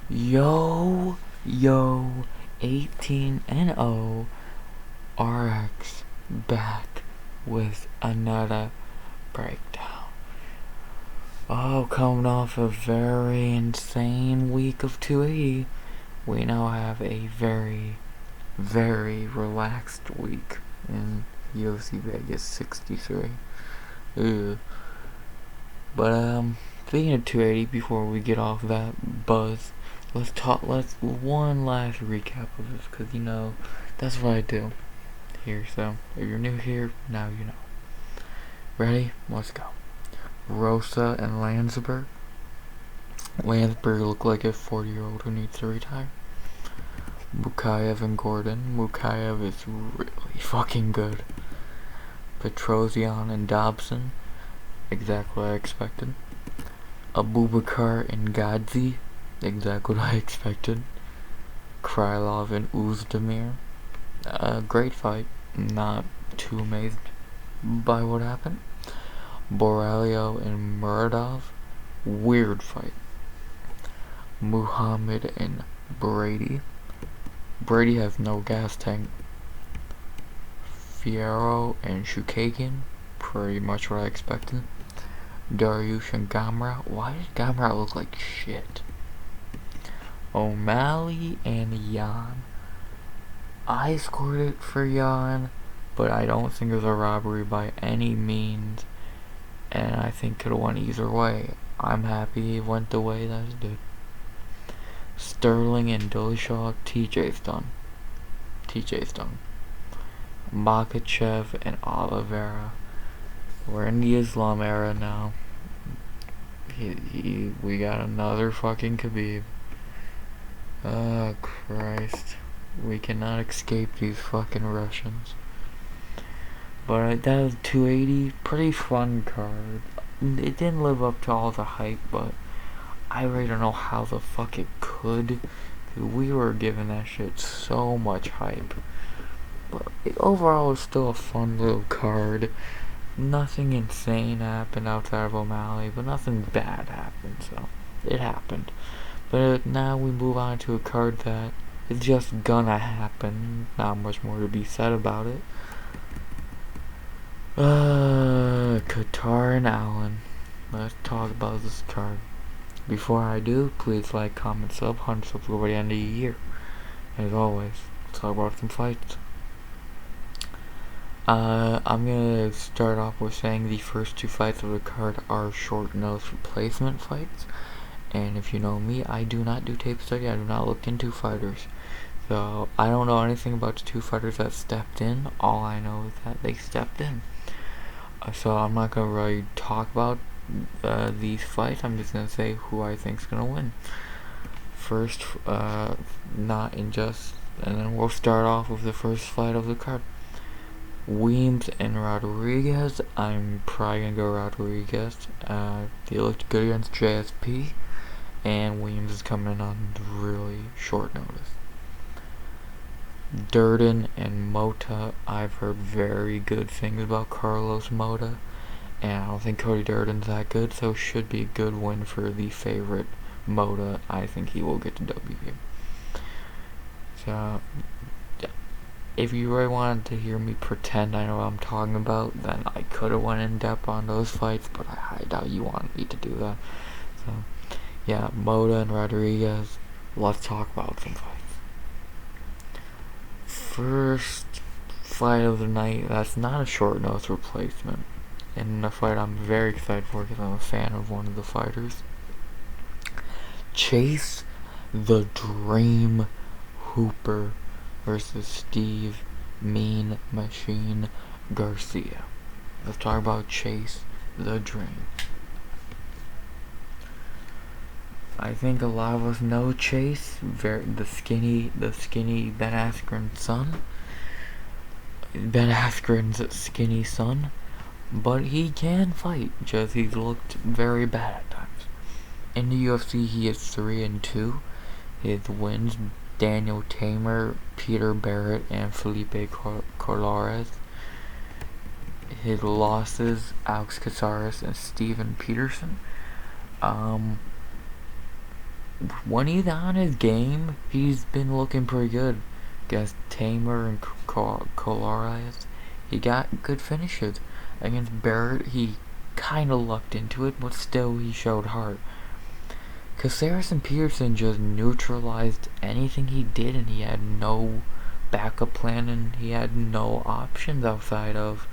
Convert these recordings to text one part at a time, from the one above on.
Yo, yo, 18-0 RX back with another breakdown. Oh, coming off a very insane week of 280, we now have a very, very relaxed week in UFC Vegas 63. Ugh. But speaking of 280, before we get off that buzz, let's one last recap of this, because that's what I do here. So if you're new here, now you know. Ready? Let's go. Rosa and Landsberg. Landsberg looked like a 40-year-old who needs to retire. Mukayev and Gordon. Mukayev is really fucking good. Petrosian and Dobson. Exactly what I expected. Abubakar and Gadzi. Exactly what I expected. Krylov and Uzdemir. Great fight. Not too amazed by what happened. Borrelio and Muradov. Weird fight. Muhammad and Brady. Brady has no gas tank. Fierro and Shukagian. Pretty much what I expected. Dariush and Gamrot. Why did Gamrot look like shit? O'Malley and Yan. I scored it for Yan, but I don't think it was a robbery by any means, and I think could have went either way. I'm happy it went the way that it did. Sterling and Dillashaw. TJ's done. Makachev and Oliveira. We're in the Islam era now. We got another fucking Khabib. Oh, Christ. We cannot escape these fucking Russians. But that was 280. Pretty fun card. It didn't live up to all the hype, but I really don't know how the fuck it could. We were giving that shit so much hype. But overall, it was still a fun little card. Nothing insane happened outside of O'Malley, but nothing bad happened, so it happened. But now we move on to a card that is just gonna happen. Not much more to be said about it. Qatar and Allen. Let's talk about this card. Before I do, please like, comment, sub, 100 subs before the end of the year. As always, let's talk about some fights. I'm gonna start off with saying the first two fights of the card are short notice replacement fights. And if you know me, I do not do tape study. I do not look into fighters. So I don't know anything about the two fighters that stepped in. All I know is that they stepped in. So I'm not gonna really talk about these fights. I'm just gonna say who I think's gonna win. First, not in just, and then we'll start off with the first fight of the card. Weems and Rodriguez. I'm probably gonna go Rodriguez. He looked good against JSP, and Weems is coming on really short notice. Durden and Mota. I've heard very good things about Carlos Mota, and I don't think Cody Durden's that good, so it should be a good win for the favorite Mota. I think he will get the W here. So, if you really wanted to hear me pretend I know what I'm talking about, then I could have went in depth on those fights, but I doubt you wanted me to do that. So, yeah, Mota and Rodriguez. Let's talk about some fights. First fight of the night, that's not a short notice replacement, and a fight I'm very excited for because I'm a fan of one of the fighters. Chase the Dream Hooper versus Steve Mean Machine Garcia. Let's talk about Chase the Dream. I think a lot of us know Chase, the skinny Ben Askren's son. Ben Askren's skinny son. But he can fight, just he's looked very bad at times. In the UFC, he is 3-2. His wins: Daniel Tamer, Peter Barrett, and Felipe Colares. His losses: Alex Caceres and Steven Peterson. when he's on his game, he's been looking pretty good. Against Tamer and Colares, he got good finishes. Against Barrett, he kind of lucked into it, but still he showed heart. Because Saracen Peterson just neutralized anything he did, and he had no backup plan, and he had no options outside of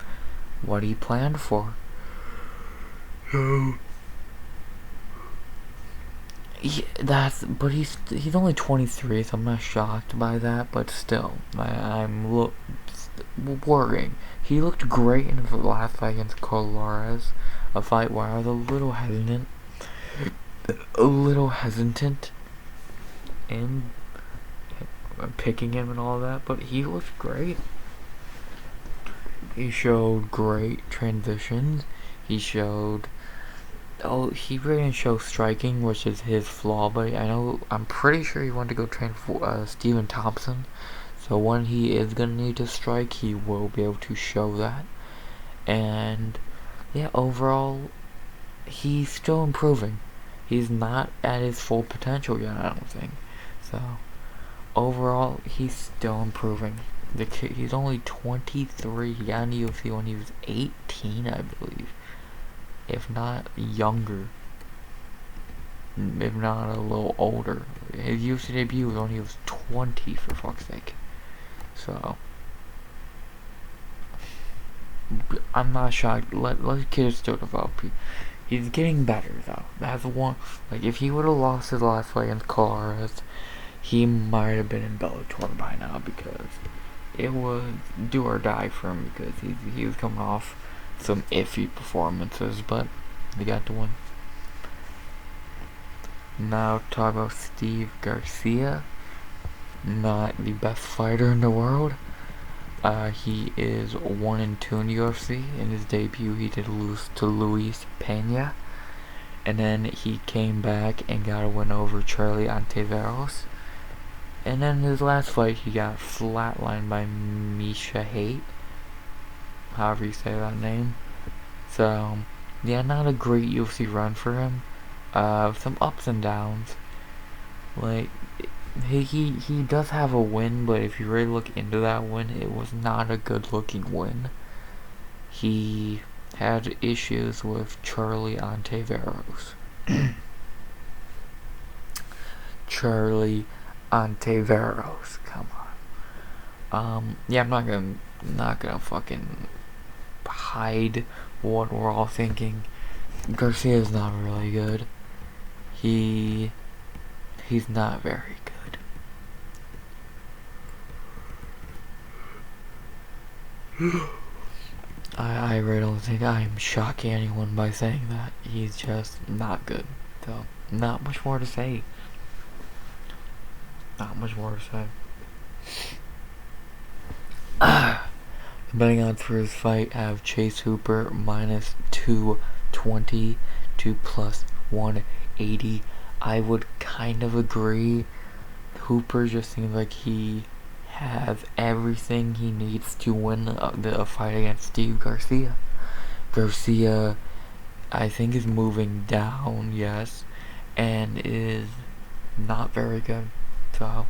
what he planned for. So he's only 23, so I'm not shocked by that. But still, I'm worrying. He looked great in the last fight against Colares, a fight where I was a little hesitant in picking him and all that, but he looked great. He showed great transitions. He really didn't show striking, which is his flaw, but I'm pretty sure he wanted to go train for Steven Thompson. So when he is going to need to strike, he will be able to show that. And yeah, overall, he's still improving. He's not at his full potential yet, I don't think. So overall, he's still improving. He's only 23. He got in the UFC when he was 18, I believe. If not younger. If not a little older. His UFC debut was when he was 20, for fuck's sake. So I'm not shocked. Let the kid still develop. He's getting better, though. That's one. Like, if he would have lost his last fight against Colares, he might have been in Bellator by now, because it was do or die for him, because he was coming off some iffy performances, but he got to win. Now talk about Steve Garcia. Not the best fighter in the world. He is 1-2 in the UFC. In his debut, he did lose to Luis Pena, and then he came back and got a win over Charlie Ontiveros. And then his last fight, he got flatlined by Misha Hate, however you say that name. So yeah, not a great UFC run for him. Some ups and downs. Like, he does have a win, but if you really look into that win, it was not a good looking win. He had issues with Charlie Ontiveros. Charlie Ontiveros, come on. Yeah, I'm not gonna fucking hide what we're all thinking. Garcia's not really good. He's not very good. I really don't think I'm shocking anyone by saying that. He's just not good. So, not much more to say. Not much more to say. Betting odds for his fight have Chase Hooper minus 220 to plus 180. I would kind of agree. Hooper just seems like he has everything he needs to win a fight against Steve Garcia. Garcia, I think, is moving down, yes, and is not very good. So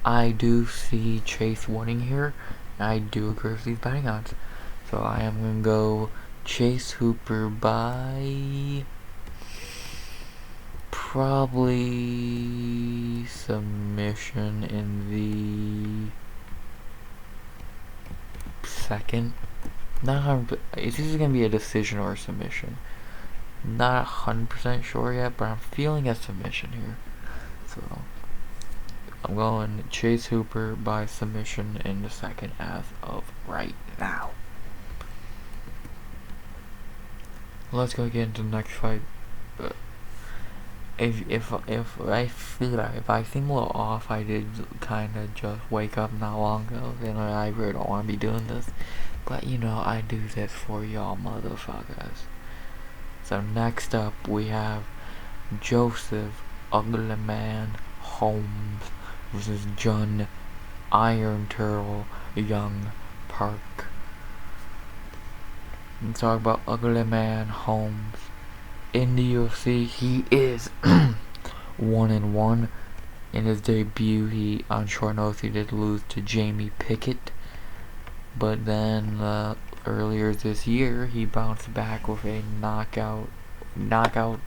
I do see Chase winning here. I do agree with these betting odds. So I am going to go Chase Hooper by probably submission in the second. It's either going to be a decision or a submission. Not 100% sure yet, but I'm feeling a submission here. So I'm going Chase Hooper by submission in the second as of right now. Let's go get into the next fight. If I seem a little off, I did kind of just wake up not long ago, and I really don't want to be doing this, but I do this for y'all motherfuckers. So next up we have Joseph Ugly Man Holmes versus John Iron Turtle Young Park. Let's talk about Ugly Man Holmes. In the UFC, he is 1-1. In his debut, he on short notice he did lose to Jamie Pickett, but then earlier this year he bounced back with a knockout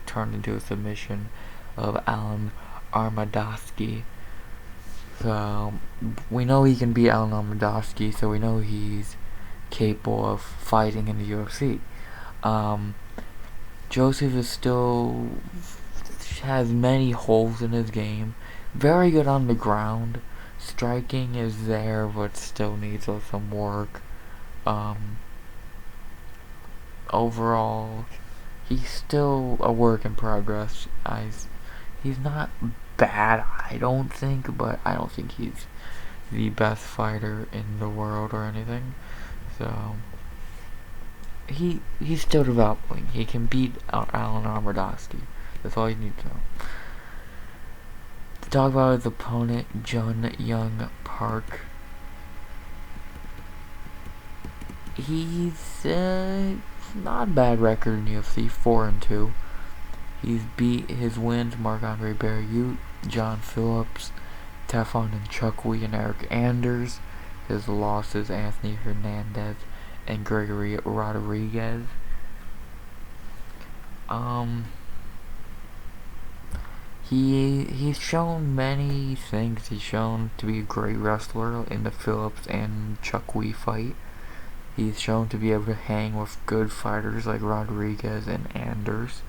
turned into a submission of Alan Armadowski. So we know he can beat Alan Armadowski, so we know he's capable of fighting in the UFC. Joseph is still has many holes in his game. Very good on the ground. Striking is there, but still needs some work. Overall, he's still a work in progress. He's not bad, I don't think, but I don't think he's the best fighter in the world or anything. So he's still developing. He can beat Alan Armadowski. That's all you need to know. To talk about his opponent, Jun Young Park. He's not a bad record in UFC, 4-2. He's beat his wins Marc-Andre Barriou, John Phillips, Teflon and Chukwui, and Eric Anders. His losses Anthony Hernandez and Gregory Rodriguez. He's shown many things. He's shown to be a great wrestler in the Phillips and Chukwui fight. He's shown to be able to hang with good fighters like Rodriguez and Anders.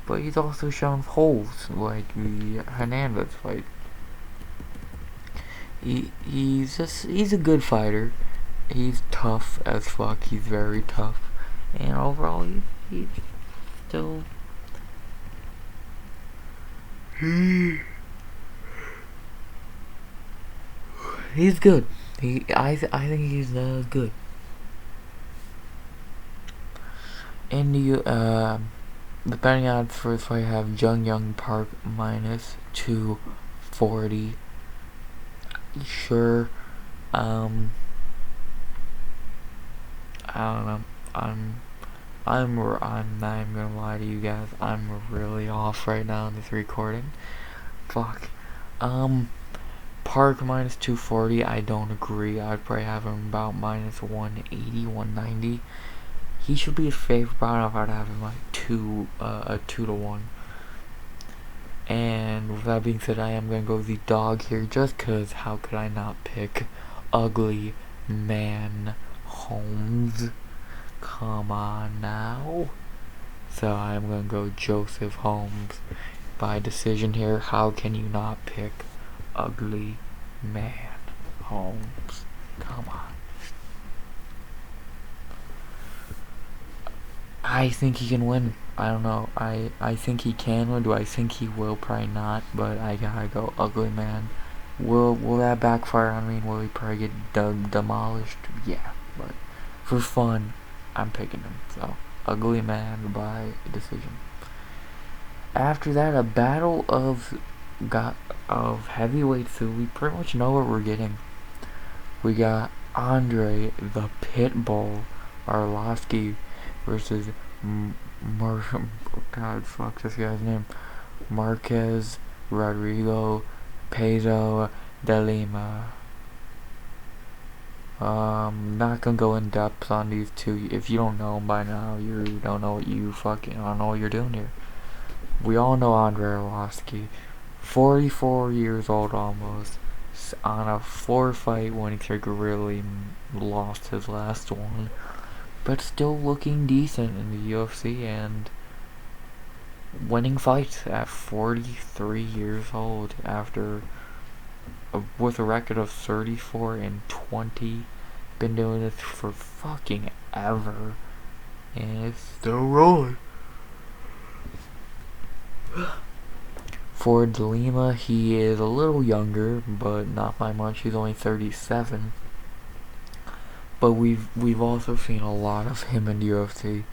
But he's also shown holes like the Hernandez fight. He's a good fighter. He's tough as fuck. He's very tough. And overall, he's still... He's good. I think he's good. And the betting odds for this fight have Jun Young Park minus 240. Sure. I don't know. I'm not even gonna lie to you guys. I'm really off right now in this recording. Fuck. Park minus 240. I don't agree. I'd probably have him about minus 180, 190. He should be a favorite, but I don't know if I'd have him like 2-1. And with that being said, I am gonna go with the dog here, just cause how could I not pick Ugly Man Holmes? Come on now. So I am gonna go Joseph Holmes by decision here. How can you not pick Ugly Man Holmes? Come on. I think he can win. I don't know. I think he can win. Do I think he will? Probably not. But I gotta go Ugly Man. Will that backfire on me? Will he probably get demolished? Yeah. But for fun, I'm picking him. So Ugly Man by decision. After that, a battle of heavyweights who we pretty much know what we're getting. We got Andre the Pitbull Arlovsky versus God fuck this guy's name, Marquez Rodrigo Peso de Lima. Not gonna go in depth on these two. If you don't know them by now, you don't know what I don't know what you're doing here. We all know Andre Arlovsky, 44 years old almost, on a 4-fight winning streak. Really lost his last one, but still looking decent in the UFC and winning fights at 43 years old with a record of 34-20. Been doing this for fucking ever, and it's still rolling. For de Lima, he is a little younger, but not by much. He's only 37. But we've also seen a lot of him in the UFC.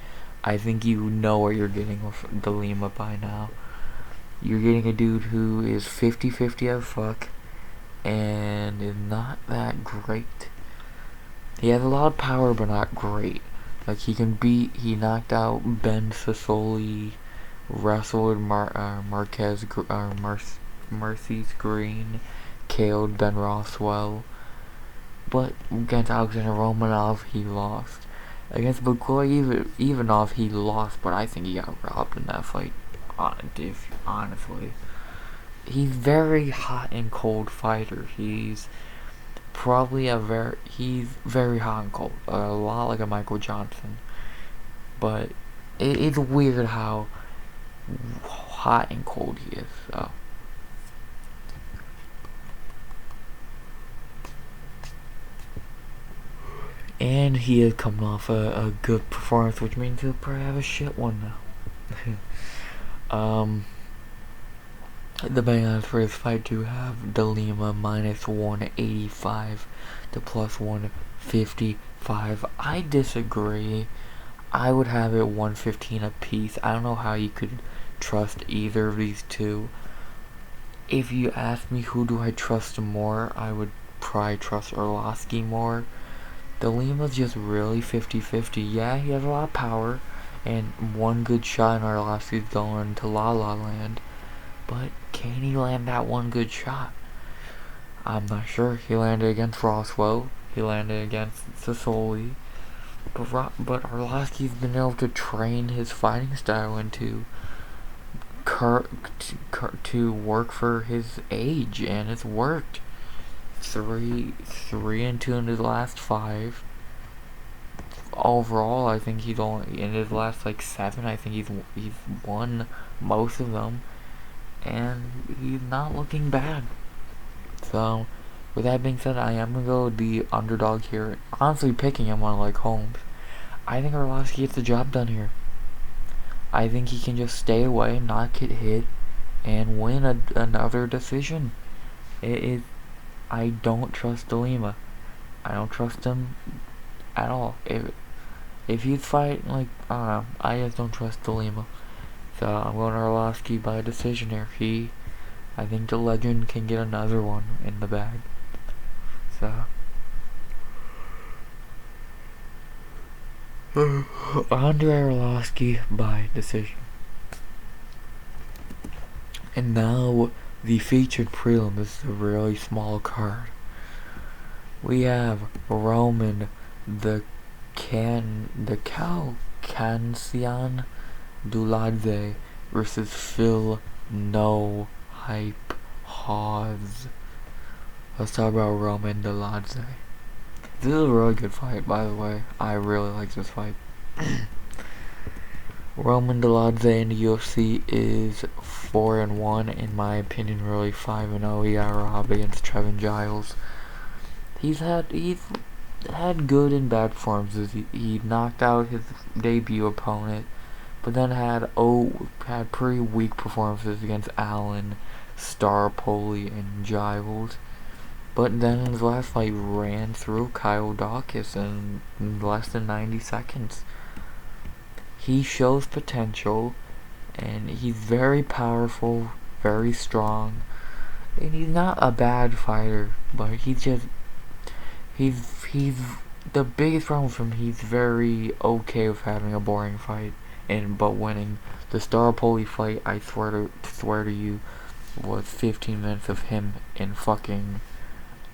I think you know what you're getting with de Lima by now. You're getting a dude who is 50-50 as fuck and is not that great. He has a lot of power, but not great. Like he knocked out Ben Sassoli wrestled Marcy's Green, KO'd Ben Rothwell, but against Alexander Romanov he lost. Against Bukoy Ivanov he lost, but I think he got robbed in that fight. Honestly, he's very hot and cold fighter. He's very hot and cold, a lot like a Michael Johnson. But it's weird how hot and cold he is. So. And he is coming off a good performance, which means he'll probably have a shit one now. The betting odds for this fight do have De Lima minus 185 to plus 155. I disagree. I would have it 115 apiece. I don't know how you could trust either of these two. If you ask me who do I trust more, I would probably trust Arlovsky more. De Lima's just really 50-50. Yeah, he has a lot of power, and one good shot and Arlovsky's going to La La Land. But can he land that one good shot? I'm not sure. He landed against Rothwell. He landed against Sassoli. But Arlovsky's been able to train his fighting style into to work for his age, and it's worked. 3-2 in his last 5. Overall, I think he's only in his last 7. I think he's won most of them, and he's not looking bad. So, with that being said, I am gonna go with the underdog here. Honestly, picking him on Holmes. I think Arlovsky gets the job done here. I think he can just stay away, not get hit, and win another decision. I don't trust De Lima. I don't trust him at all. If he'd fight, I don't know, I just don't trust De Lima. So I'm going Arlovsky by decision here. I think the legend can get another one in the bag. So Andre Arlovsky by decision. And now the featured prelim. This is a really small card. We have Roman the Calcancian Duladze versus Phil No Hype Hawes. Let's talk about Roman Duladze. This is a really good fight, by the way. I really like this fight. Roman Duladze in the UFC is 4-1, in my opinion. Really 5-0. He got robbed against Trevin Giles. He's had good and bad performances. He knocked out his debut opponent, but then had pretty weak performances against Allen, Staropoli, and Giles. But then in his last fight, ran through Kyle Dawkins in less than 90 seconds. He shows potential, and he's very powerful, very strong, and he's not a bad fighter, but he's the biggest problem for him. He's very okay with having a boring fight, but winning. The Staropoli fight, I swear to you, was 15 minutes of him in fucking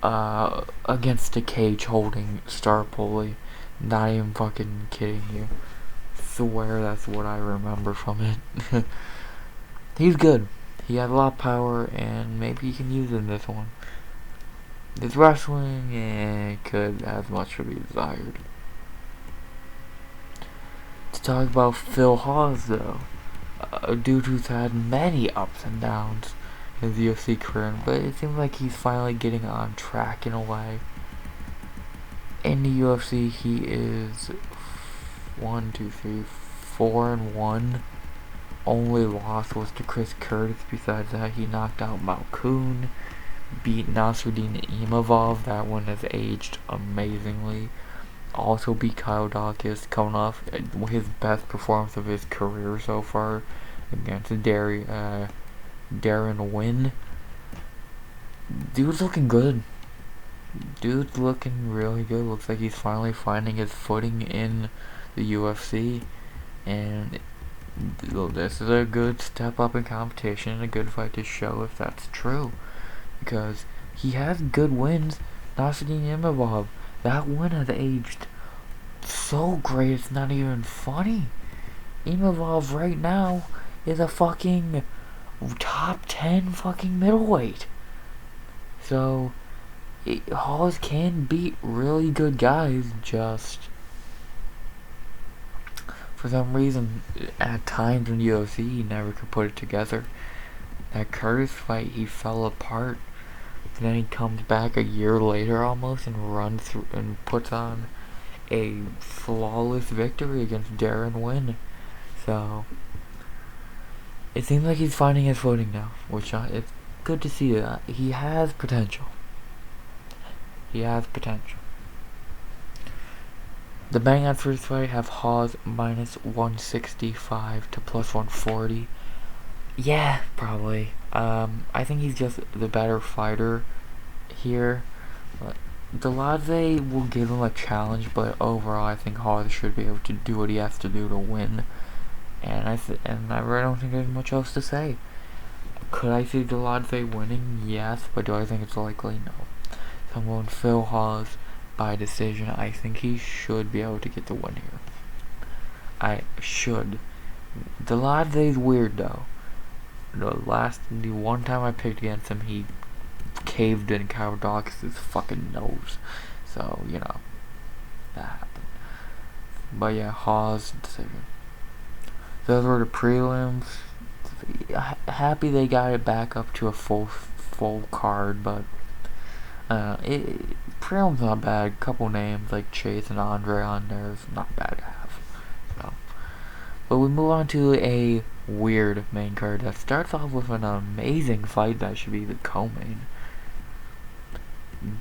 against the cage holding Staropoli. Not even fucking kidding you. Swear that's what I remember from it. He's good. He has a lot of power, and maybe he can use it in this one. This wrestling could have much to be desired. To talk about Phil Hawes, though, a dude who's had many ups and downs in his UFC career, but it seems like he's finally getting on track in a way. In the UFC, he is 4-1. Only loss was to Chris Curtis. Besides that, he knocked out Malkoun, beat Nasruddin Imavov. That one has aged amazingly. Also beat Kyle Dawkins, coming off his best performance of his career so far against Darren Wynn. Dude's looking good. Dude's looking really good. Looks like he's finally finding his footing in the UFC, and this is a good step up in competition and a good fight to show if that's true. Because he has good wins. Nasuddin, that win has aged so great it's not even funny. Imavov right now is a fucking top 10 fucking middleweight. So, Hawes can beat really good guys, just for some reason, at times in UFC, he never could put it together. That Curtis fight, he fell apart. And then he comes back a year later almost and runs through and puts on a flawless victory against Darren Wynn. So, it seems like he's finding his footing now, which it's good to see that. He has potential. He has potential. The betting odds for this fight have Hawes minus 165 to plus 140. Yeah, probably. I think he's just the better fighter here. Delade will give him a challenge, but overall I think Hawes should be able to do what he has to do to win. And I really don't think there's much else to say. Could I see Delade winning? Yes, but do I think it's likely? No. So I'm going Phil Hawes by decision. I think he should be able to get the win here. I should. Delade's weird though. The one time I picked against him, he caved in Kavarakis' fucking nose. So, you know, that happened. But yeah, Hawes decision. Those were the prelims. Happy they got it back up to a full card, but prelims not bad. Couple names like Chase and Andre on there is not bad to have. So, but we move on to a weird main card that starts off with an amazing fight that should be the co-main.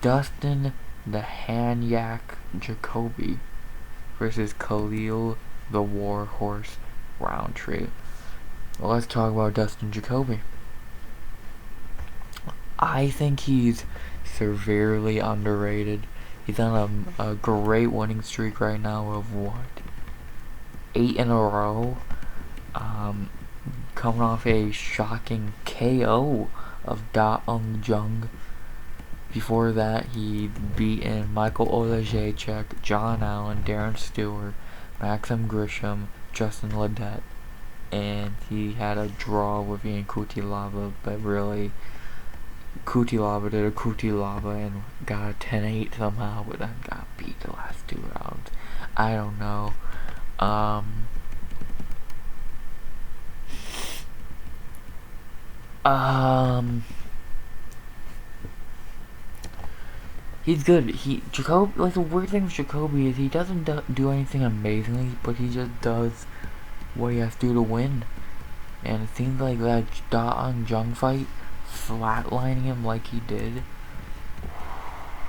Dustin the Hanyak Jacoby versus Khalil the Warhorse Roundtree. Well, let's talk about Dustin Jacoby. I think he's severely underrated. He's on a great winning streak right now of 8 in a row. Coming off a shocking KO of Da Ung Jung. Before that, he'd beaten Michael Olejniczak, John Allen, Darren Stewart, Maxim Grisham, Justin Ledet, and he had a draw with Ian Cutelaba, but really, Cutelaba did a Cutelaba and got a 10-8 somehow, but then got beat the last 2 rounds. I don't know. He's good. Jacoby, like, the weird thing with Jacoby is he doesn't do anything amazingly, but he just does what he has to do to win. And it seems like that Da Ung Jung fight, flatlining him like he did.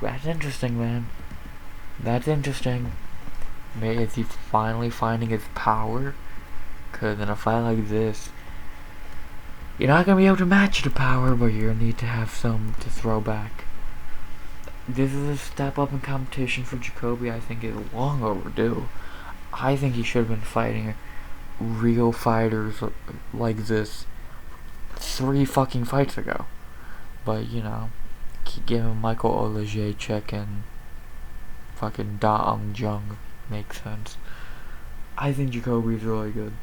That's interesting, man. That's interesting. Maybe is he finally finding his power? Because in a fight like this, you're not going to be able to match the power, but you're going to need to have some to throw back. This is a step up in competition for Jacoby. I think it's long overdue. I think he should have been fighting real fighters like this 3 fucking fights ago. But, you know, keep giving Michael Olejniczak and fucking Da Ung Jung makes sense. I think Jacoby's really good.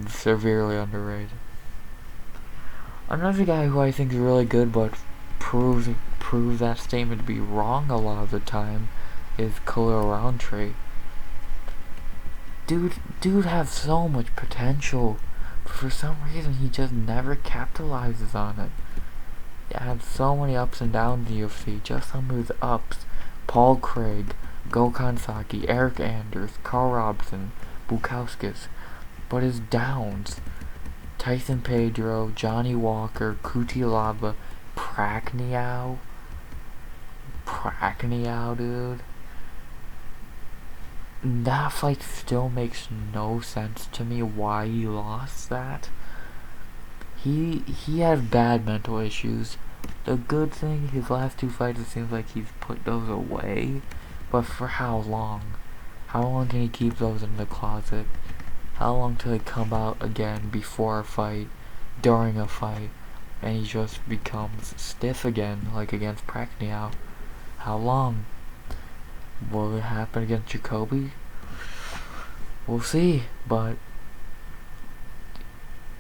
Severely underrated. Another guy who I think is really good but proves that statement to be wrong a lot of the time is Khalil Roundtree. Dude has so much potential, but for some reason he just never capitalizes on it. He had so many ups and downs in the UFC, just some of his ups. Paul Craig, Gokhan Saki, Eric Anders, Carl Robson, Bukauskas. But his downs, Tyson Pedro, Johnny Walker, Cutelaba, Prachniow, dude. That fight still makes no sense to me why he lost that. He has bad mental issues. The good thing, his last 2 fights, it seems like he's put those away. But for how long? How long can he keep those in the closet? How long till he come out again before a fight, during a fight, and he just becomes stiff again, like against Pacquiao? How long? Will it happen against Jacoby? We'll see, but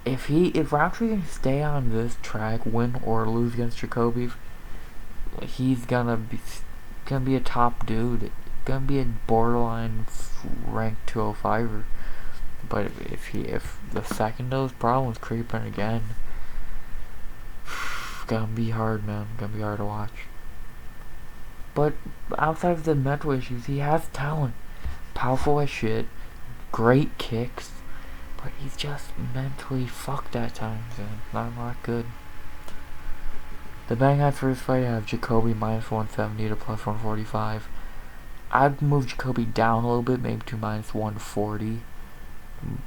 if Roundtree can stay on this track, win or lose against Jacoby, he's gonna be a top dude, gonna be a borderline ranked 205er. But if the second those problems creeping again, gonna be hard, man. Gonna be hard to watch. But outside of the mental issues, he has talent, powerful as shit, great kicks, but he's just mentally fucked at times and not a lot good. The betting odds for this fight have Jacoby minus 170 to plus 145. I'd move Jacoby down a little bit, maybe to minus 140,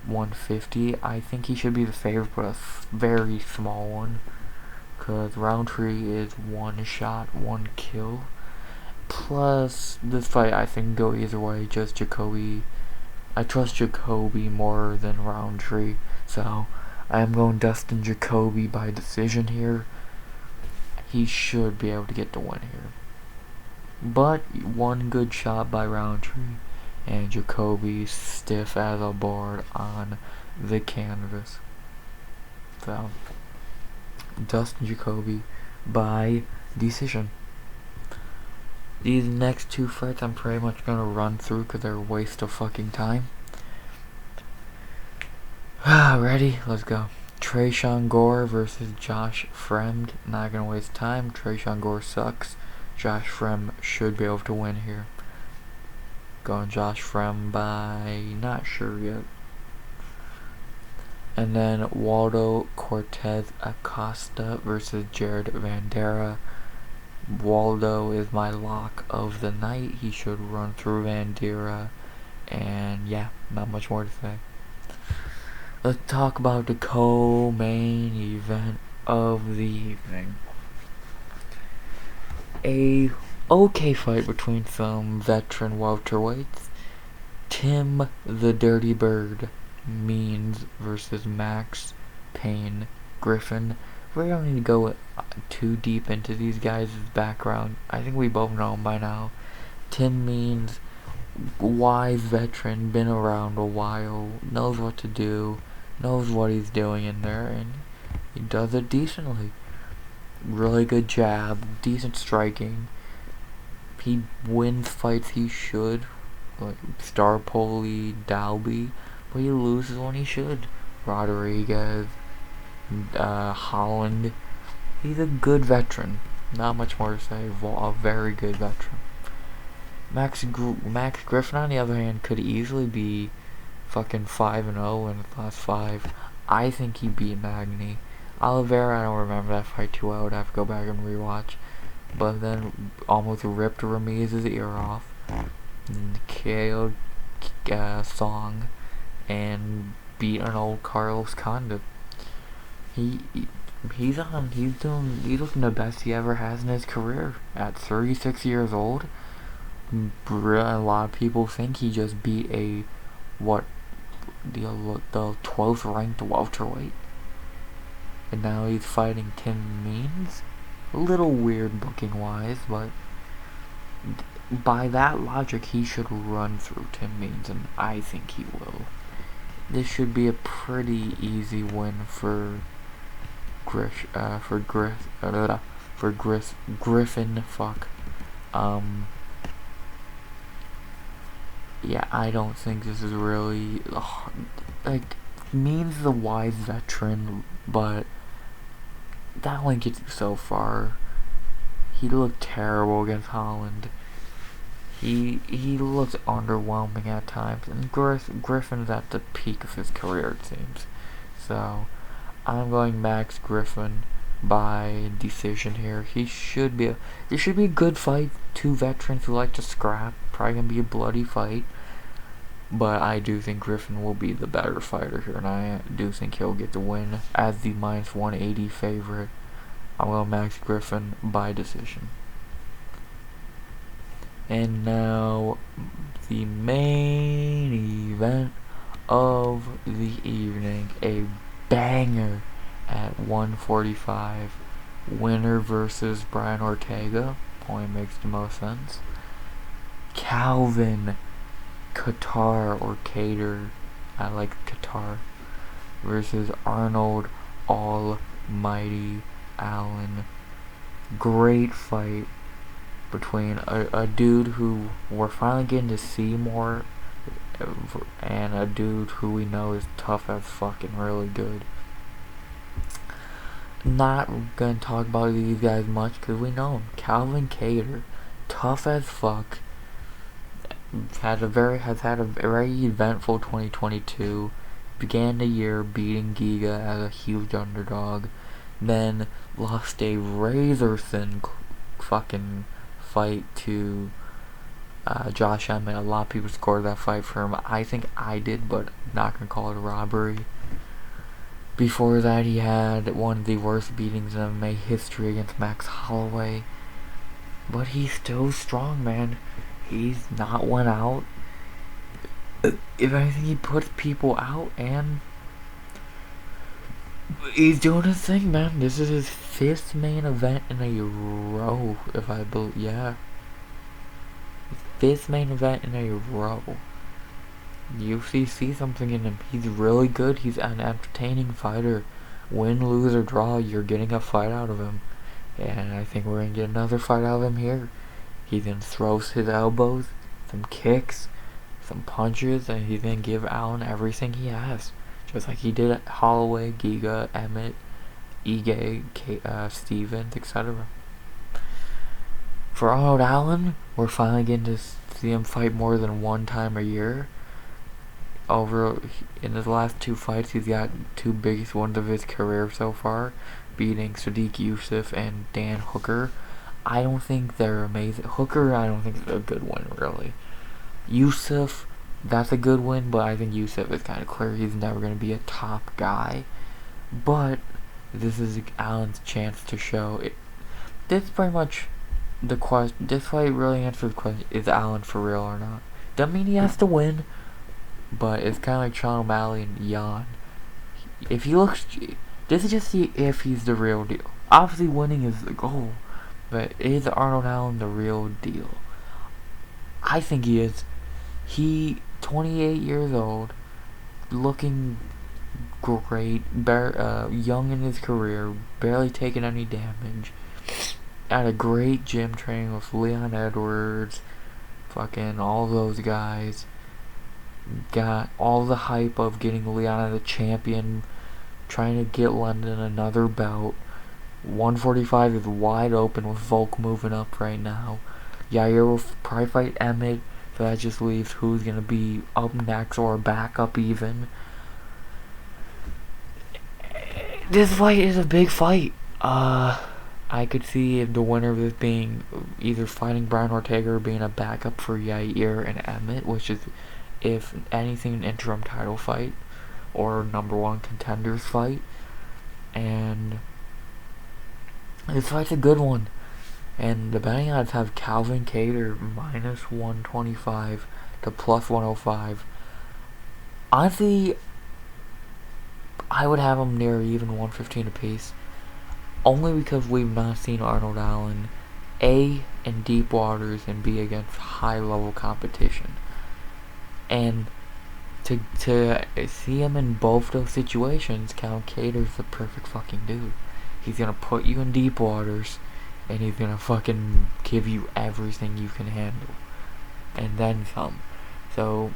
150. I think he should be the favorite, but a very small one, because Roundtree is one shot, one kill. Plus, this fight I think can go either way. Just Jacoby. I trust Jacoby more than Roundtree, so I am going Dustin Jacoby by decision here. He should be able to get the win here. But one good shot by Roundtree, and Jacoby stiff as a board on the canvas. So, Dustin Jacoby by decision. These next two fights I'm pretty much gonna run through because they're a waste of fucking time. Ready? Let's go. Tresean Gore versus Josh Fremd. Not gonna waste time. Tresean Gore sucks. Josh Fremd should be able to win here. Going Josh Fremd by not sure yet. And then Waldo Cortez Acosta versus Jared Vanderaa. Waldo is my lock of the night. He should run through Vanderaa. And yeah, not much more to say. Let's talk about the co-main event of the evening. A okay fight between some veteran welterweights. Tim the Dirty Bird Means versus Max Payne Griffin. We don't need to go too deep into these guys' background. I think we both know them by now. Tim Means, wise veteran, been around a while, knows what to do, knows what he's doing in there, and he does it decently. Really good jab, decent striking. He wins fights he should, like Star Poli, Dalby, but he loses when he should. Rodriguez, Holland. He's a good veteran. Not much more to say. A very good veteran. Max Griffin, on the other hand, could easily be fucking 5-0 in the last 5. I think he beat Magny. Oliveira, I don't remember that fight too well. I would have to go back and rewatch. But then almost ripped Ramiz's ear off. And KO'd Song. And beat an old Carlos Condit. He's looking the best he ever has in his career at 36 years old. A lot of people think he just beat the 12th ranked welterweight, and now he's fighting Tim Means. A little weird booking wise, but by that logic he should run through Tim Means, and I think he will. This should be a pretty easy win for Griffin. Yeah, I don't think this is really like Means the wise veteran, but that only gets you so far. He looked terrible against Holland. He looked underwhelming at times, and Griffin's at the peak of his career, it seems. So I'm going Max Griffin by decision here. This should be a good fight. Two veterans who like to scrap. Probably gonna be a bloody fight, but I do think Griffin will be the better fighter here, and I do think he'll get the win as the minus 180 favorite. I'm going Max Griffin by decision. And now the main event of the evening, a banger at 145. Winner versus Brian Ortega. Only makes the most sense. Calvin Qatar or Cater, I like Qatar, versus Arnold Almighty Allen. Great fight between a dude who we're finally getting to see more, and a dude who we know is tough as fucking really good. Not gonna talk about these guys much because we know him. Calvin Cater, tough as fuck. Has had a very eventful 2022. Began the year beating Giga as a huge underdog, then lost a razor thin fucking fight to Josh Emmett. A lot of people scored that fight for him. I think I did, but not gonna call it a robbery. Before that, he had one of the worst beatings in MMA history against Max Holloway. But he's still strong, man. He's not went out. If anything, he puts people out, and he's doing his thing, man. This is his 5th main event in a row, if I believe. Yeah. 5th main event in a row. UFC sees something in him. He's really good. He's an entertaining fighter. Win, lose, or draw, you're getting a fight out of him. And I think we're going to get another fight out of him here. He's going to throw his elbows, some kicks, some punches, and he's going to give Allen everything he has. Just like he did at Holloway, Giga, Emmett, Ige, Stevens, etc. For Arnold Allen, we're finally getting to see him fight more than one time a year. In his last 2 fights, he's got 2 biggest ones of his career so far, beating Sadiq Youssef and Dan Hooker. I don't think they're amazing. Hooker, I don't think is a good win, really. Youssef, that's a good win, but I think Youssef is kind of clear he's never going to be a top guy. But this is Allen's chance to show it. This is pretty much the question. This fight really answers the question: is Allen for real or not? Doesn't mean he has to win. But it's kind of like Sean O'Malley and Jan. If he looks, this is just see if he's the real deal. Obviously, winning is the goal, but is Arnold Allen the real deal? I think he is. He, 28 years old, looking great, young in his career, barely taking any damage. At a great gym training with Leon Edwards, fucking all those guys. Got all the hype of getting Leon the champion, trying to get London another bout. 145 is wide open with Volk moving up right now. Yair will probably fight Emmett, so that just leaves who's going to be up next or back up even. This fight is a big fight. I could see the winner of this being either fighting Brian Ortega or being a backup for Yair and Emmett, which is, if anything, an interim title fight or number 1 contenders fight. And this fight's a good one. And the betting odds have Calvin Cater minus 125 to plus 105. Honestly, I would have them near even 115 apiece. Only because we've not seen Arnold Allen A, in deep waters, and B, against high level competition. And to see him in both those situations, Calvin Cater's the perfect fucking dude. He's gonna put you in deep waters, and he's gonna fucking give you everything you can handle, and then some. So,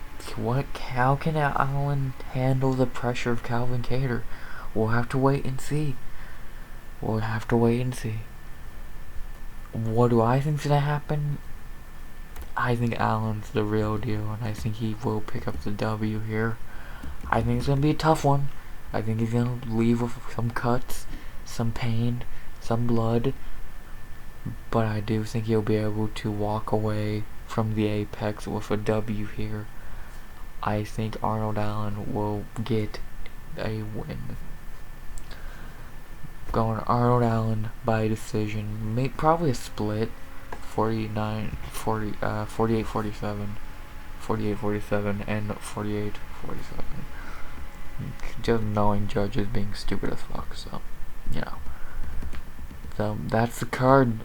how can Allen handle the pressure of Calvin Cater? We'll have to wait and see. What do I think's gonna happen? I think Allen's the real deal, and I think he will pick up the W here. I think it's going to be a tough one. I think he's going to leave with some cuts, some pain, some blood. But I do think he'll be able to walk away from the apex with a W here. I think Arnold Allen will get a win. Going Arnold Allen by decision. Probably a split. 48-47, 48-47, and 48-48. 47. Just knowing judges being stupid as fuck, so, you know. So, that's the card.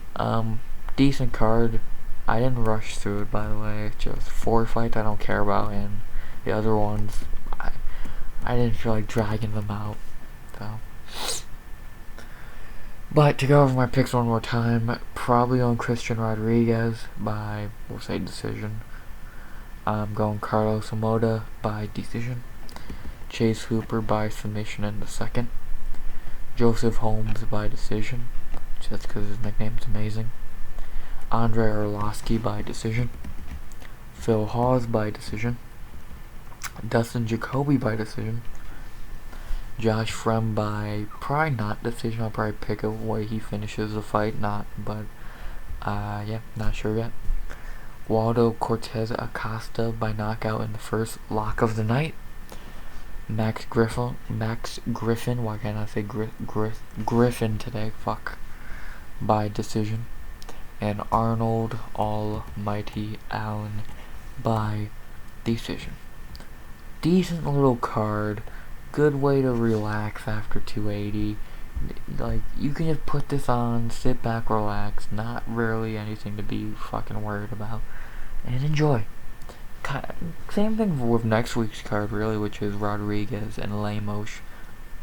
Decent card. I didn't rush through it, by the way. Just 4 fights I don't care about, and the other ones, I didn't feel like dragging them out, so. But to go over my picks one more time, probably on Christian Rodriguez by, we'll say, decision. I'm going Carlos Omoda by decision. Chase Hooper by submission in the second. Joseph Holmes by decision, just because his nickname's amazing. Andre Arlovsky by decision. Phil Hawes by decision. Dustin Jacoby by decision. Josh Frem by probably not decision. I'll probably pick a way he finishes the fight, not sure yet. Waldo Cortez Acosta by knockout in the first lock of the night. Max Griffin, why can't I say Griffin today, fuck, by decision. And Arnold Almighty Allen by decision. Decent little card. Good way to relax after 280. Like, you can just put this on, sit back, relax, not really anything to be fucking worried about, and enjoy. Same thing with next week's card, really, which is Rodriguez and Lemos.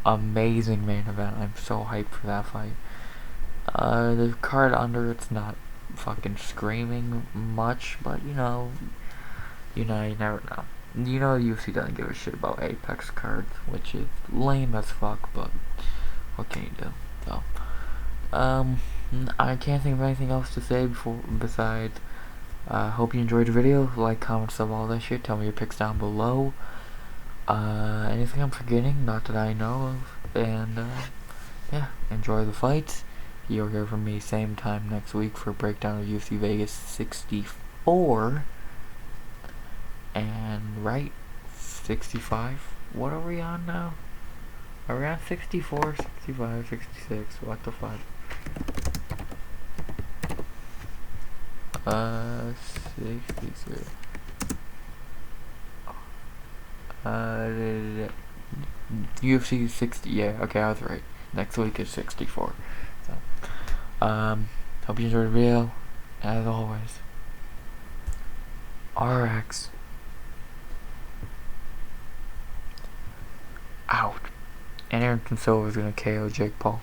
Amazing main event. I'm so hyped for that fight. The card under it's not fucking screaming much, but you never know. You know, UFC doesn't give a shit about Apex cards, which is lame as fuck, but what can you do? So, I can't think of anything else to say besides, hope you enjoyed the video. Like, comment, sub, all that shit. Tell me your picks down below. Anything I'm forgetting, not that I know of. And, yeah, enjoy the fights. You'll hear from me same time next week for a breakdown of UFC Vegas 64. And, 65. What are we on now? Are we on 64, 65, 66? What the fuck? 63. UFC 60. Yeah, okay, I was right. Next week is 64. So, hope you enjoyed the video. As always, RX out. And Anderson Silva is gonna KO Jake Paul.